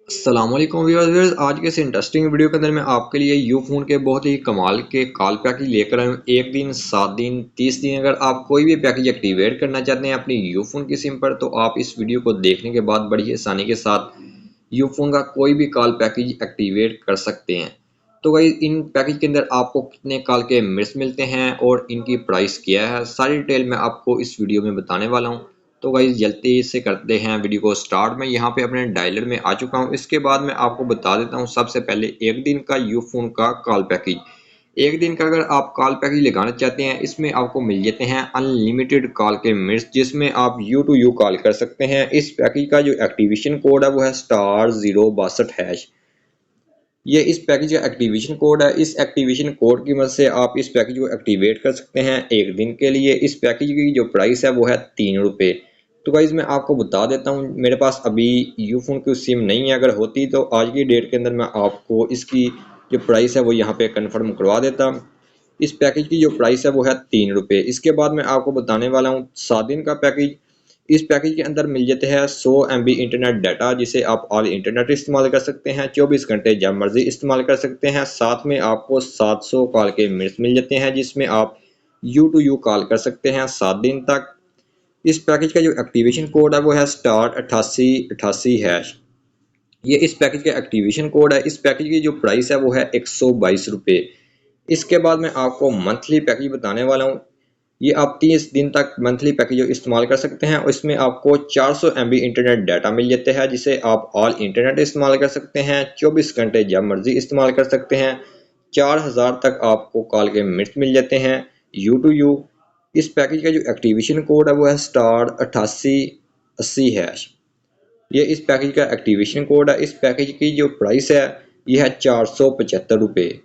अस्सलाम वालेकुम व्यूअर्स। आज के इस इंटरेस्टिंग वीडियो के अंदर मैं आपके लिए यूफोन के बहुत ही कमाल के कॉल पैकेज लेकर आया हूँ। 1 दिन, 7 दिन, 30 दिन अगर आप कोई भी पैकेज एक्टिवेट करना चाहते हैं अपनी यूफोन की सिम पर, तो आप इस वीडियो को देखने के बाद बड़ी आसानी के साथ यूफोन का कोई भी कॉल पैकेज एक्टिवेट कर सकते हैं। तो भाई इन पैकेज के अंदर आपको कितने कॉल के मिनट्स मिलते हैं और इनकी प्राइस क्या है, सारी डिटेल मैं आपको इस वीडियो में बताने वाला हूँ। तो गाइस जल्दी से करते हैं वीडियो को स्टार्ट। मैं यहाँ पे अपने डायलर में आ चुका हूँ। इसके बाद मैं आपको बता देता हूँ सबसे पहले 1 दिन का यूफोन का कॉल पैकेज। 1 दिन का अगर आप कॉल पैकेज लगाना चाहते हैं, इसमें आपको मिल जाते हैं अनलिमिटेड कॉल के मिनट्स, जिसमें आप यू टू यू कॉल कर सकते हैं। इस पैकेज का जो एक्टिवेशन कोड है वो है *062#। ये इस पैकेज का एक्टिवेशन कोड है। इस एक्टिवेशन कोड की मदद से आप इस पैकेज को एक्टिवेट कर सकते हैं 1 दिन के लिए। इस पैकेज की जो प्राइस है वो है ₹3। तो गाइज मैं आपको बता देता हूँ, मेरे पास अभी यूफोन की सिम नहीं है। अगर होती तो आज की डेट के अंदर मैं आपको इसकी जो प्राइस है वो यहाँ पे कंफर्म करवा देता। इस पैकेज की जो प्राइस है वो है ₹3। इसके बाद मैं आपको बताने वाला हूँ 7 दिन का पैकेज। इस पैकेज के अंदर मिल जाते हैं 100 MB इंटरनेट डाटा, जिसे आप ऑल इंटरनेट इस्तेमाल कर सकते हैं, 24 घंटे जब मर्जी इस्तेमाल कर सकते हैं। साथ में आपको 700 कॉल के मिनट्स मिल जाते हैं, जिसमें आप यू टू यू कॉल कर सकते हैं 7 दिन तक। इस पैकेज का जो एक्टिवेशन कोड है वो है *8888#। ये इस पैकेज का एक्टिवेशन कोड है। इस पैकेज की जो प्राइस है वो है ₹122। इसके बाद मैं आपको मंथली पैकेज बताने वाला हूँ। ये आप 30 दिन तक मंथली पैकेज इस्तेमाल कर सकते हैं और इसमें आपको 400 MB इंटरनेट डाटा मिल जाता है, जिसे आप ऑल इंटरनेट इस्तेमाल कर सकते हैं, 24 घंटे जब मर्जी इस्तेमाल कर सकते हैं। 4000 तक आपको कॉल के मिनट्स मिल जाते हैं यू टू यू। इस पैकेज का जो एक्टिवेशन कोड है वो है *8880#। ये इस पैकेज का एक्टिवेशन कोड है। इस पैकेज की जो प्राइस है ये है ₹475।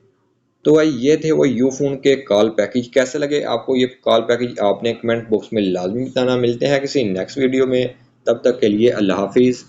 तो भाई ये थे वो यूफोन के कॉल पैकेज। कैसे लगे आपको ये कॉल पैकेज, आपने कमेंट बॉक्स में लाजमी बताना। मिलते हैं किसी नेक्स्ट वीडियो में, तब तक के लिए अल्लाह हाफिज़।